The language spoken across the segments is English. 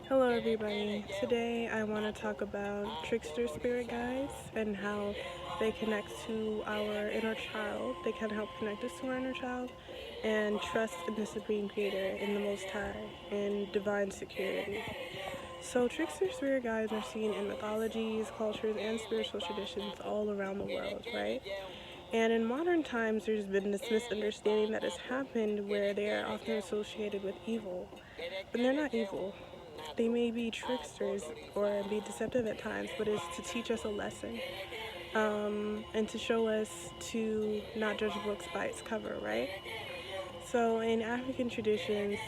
Hello everybody. Today I want to talk about trickster spirit guides and how they connect to our inner child. They can help connect us to our inner child and trust in the Supreme Creator, in the Most High, in divine security. So trickster spirit guides are seen in mythologies, cultures, and spiritual traditions all around the world, right? And in modern times, there's been this misunderstanding that has happened where they are often associated with evil, but they're not evil. They may be tricksters or be deceptive at times, but it's to teach us a lesson, and to show us to not judge books by its cover, right? So in African traditions,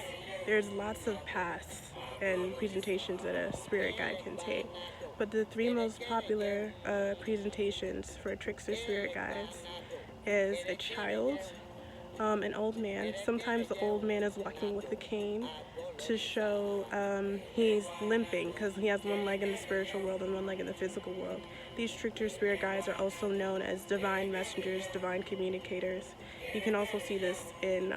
there's lots of paths and presentations that a spirit guide can take. But the three most popular presentations for trickster spirit guides is a child, an old man. Sometimes the old man is walking with a cane to show he's limping because he has one leg in the spiritual world and one leg in the physical world. These trickster spirit guides are also known as divine messengers, divine communicators. You can also see this in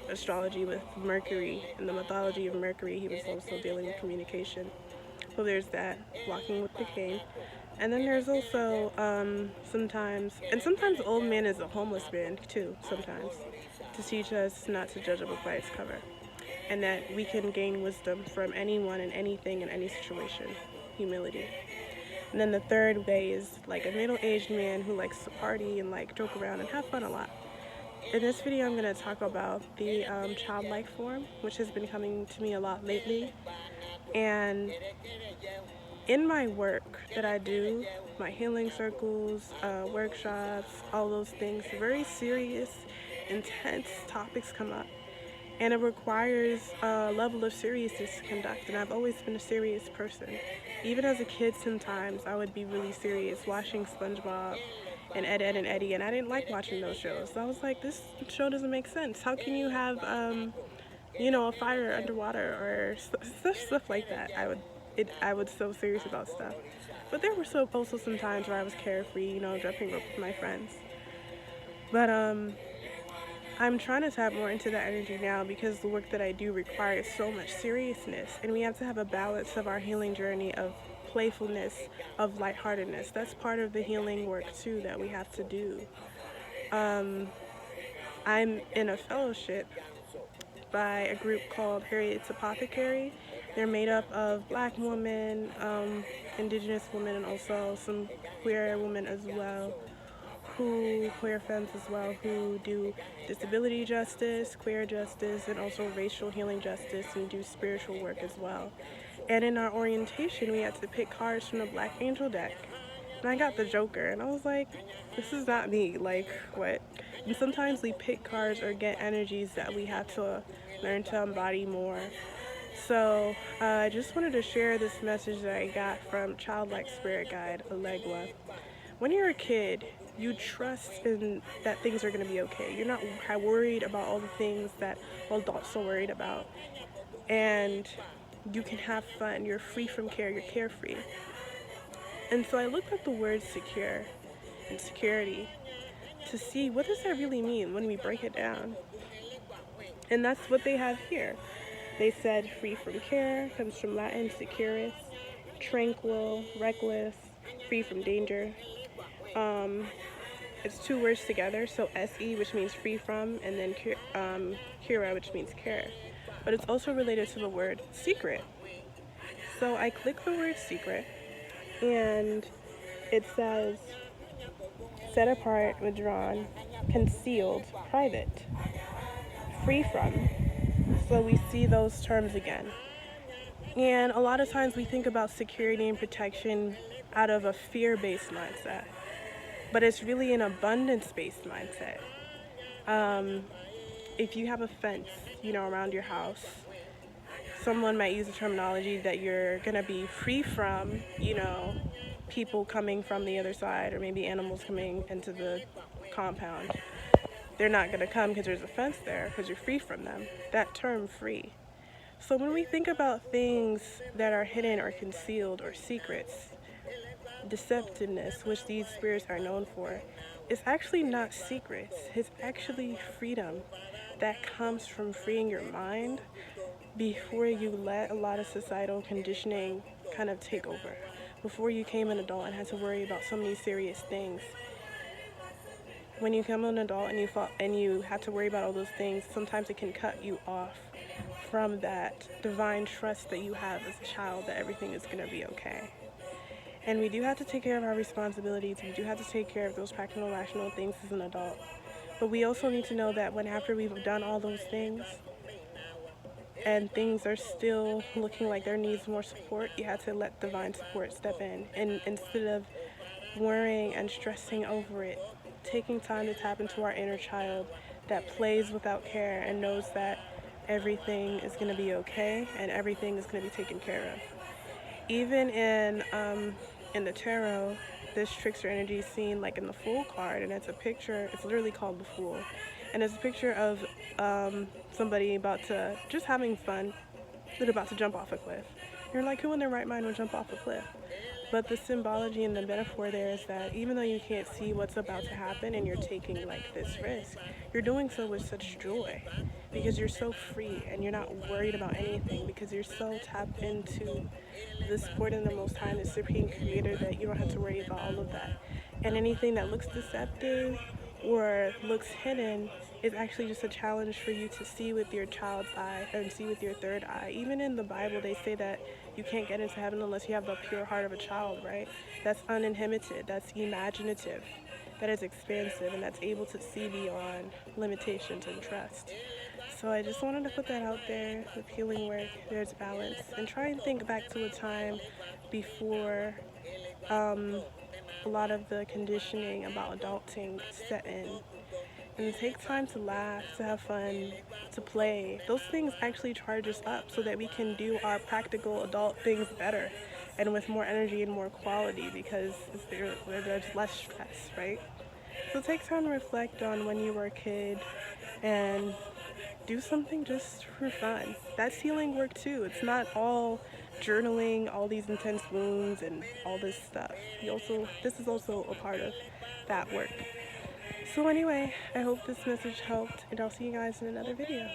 astrology with Mercury. In the mythology of Mercury, he was also dealing with communication. So there's that, walking with the cane. And then there's also sometimes the old man is a homeless man too, sometimes, to teach us not to judge a book by its cover. And that we can gain wisdom from anyone and anything in any situation. Humility. And then the third way is like a middle-aged man who likes to party and like joke around and have fun a lot. In this video, I'm going to talk about the childlike form, which has been coming to me a lot lately. And in my work that I do, my healing circles, workshops, all those things, very serious, intense topics come up. And it requires a level of seriousness to conduct. And I've always been a serious person. Even as a kid, sometimes I would be really serious watching SpongeBob and Ed, Ed, and Eddie, and I didn't like watching those shows. So I was like, this show doesn't make sense. How can you have, a fire underwater or stuff like that? I was so serious about stuff. But there were also some times where I was carefree, jumping rope with my friends. But I'm trying to tap more into that energy now because the work that I do requires so much seriousness, and we have to have a balance of our healing journey of playfulness, of lightheartedness. That's part of the healing work too that we have to do. I'm in a fellowship by a group called Harriet's Apothecary. They're made up of black women, indigenous women, and also some queer women as well, queer femmes as well, who do disability justice, queer justice, and also racial healing justice, and do spiritual work as well. And in our orientation, we had to pick cards from the Black Angel deck. And I got the Joker, and I was like, this is not me, like, what? And sometimes we pick cards or get energies that we have to learn to embody more. So I just wanted to share this message that I got from childlike spirit guide Elegua. When you're a kid, you trust in that things are going to be okay. You're not worried about all the things that adults are worried about. And you can have fun. You're free from care. You're carefree. And so I looked up the word secure and security to see what does that really mean when we break it down. And that's what they have here. They said free from care comes from Latin securus, tranquil, reckless, free from danger. It's two words together, so se, which means free from, and then cura, which means care. But it's also related to the word secret. So I click the word secret, and it says set apart, withdrawn, concealed, private, free from. So we see those terms again. And a lot of times we think about security and protection out of a fear-based mindset, but it's really an abundance-based mindset. If you have a fence, around your house, someone might use the terminology that you're gonna be free from, people coming from the other side, or maybe animals coming into the compound. They're not gonna come because there's a fence there, because you're free from them. That term, free. So when we think about things that are hidden or concealed or secrets, deceptiveness, which these spirits are known for, is actually not secrets. It's actually freedom that comes from freeing your mind, before you let a lot of societal conditioning kind of take over. Before you came an adult and had to worry about so many serious things. When you become an adult and you have to worry about all those things, sometimes it can cut you off from that divine trust that you have as a child that everything is going to be okay. And we do have to take care of our responsibilities. We do have to take care of those practical, rational things as an adult. But we also need to know that when after we've done all those things and things are still looking like there needs more support, you have to let divine support step in. And instead of worrying and stressing over it, taking time to tap into our inner child that plays without care and knows that everything is going to be okay and everything is going to be taken care of. Even in the tarot, this trickster energy is seen like in the Fool card, and it's a picture. It's literally called the Fool, and it's a picture of somebody about to just having fun, but about to jump off a cliff. You're like, who in their right mind would jump off a cliff? But the symbology and the metaphor there is that even though you can't see what's about to happen and you're taking like this risk, you're doing so with such joy because you're so free and you're not worried about anything because you're so tapped into the support in the Most High and the Supreme Creator that you don't have to worry about all of that. And anything that looks deceptive or looks hidden is actually just a challenge for you to see with your child's eye and see with your third eye. Even in the Bible, they say that you can't get into heaven unless you have the pure heart of a child, right? That's uninhibited, that's imaginative, that is expansive, and that's able to see beyond limitations and trust. So I just wanted to put that out there with healing work. There's balance. And try and think back to a time before a lot of the conditioning about adulting set in. And take time to laugh, to have fun, to play. Those things actually charge us up so that we can do our practical adult things better and with more energy and more quality because there's less stress, right? So take time to reflect on when you were a kid and do something just for fun. That's healing work too. It's not all journaling, all these intense wounds and all this stuff. This is also a part of that work. So anyway, I hope this message helped, and I'll see you guys in another video.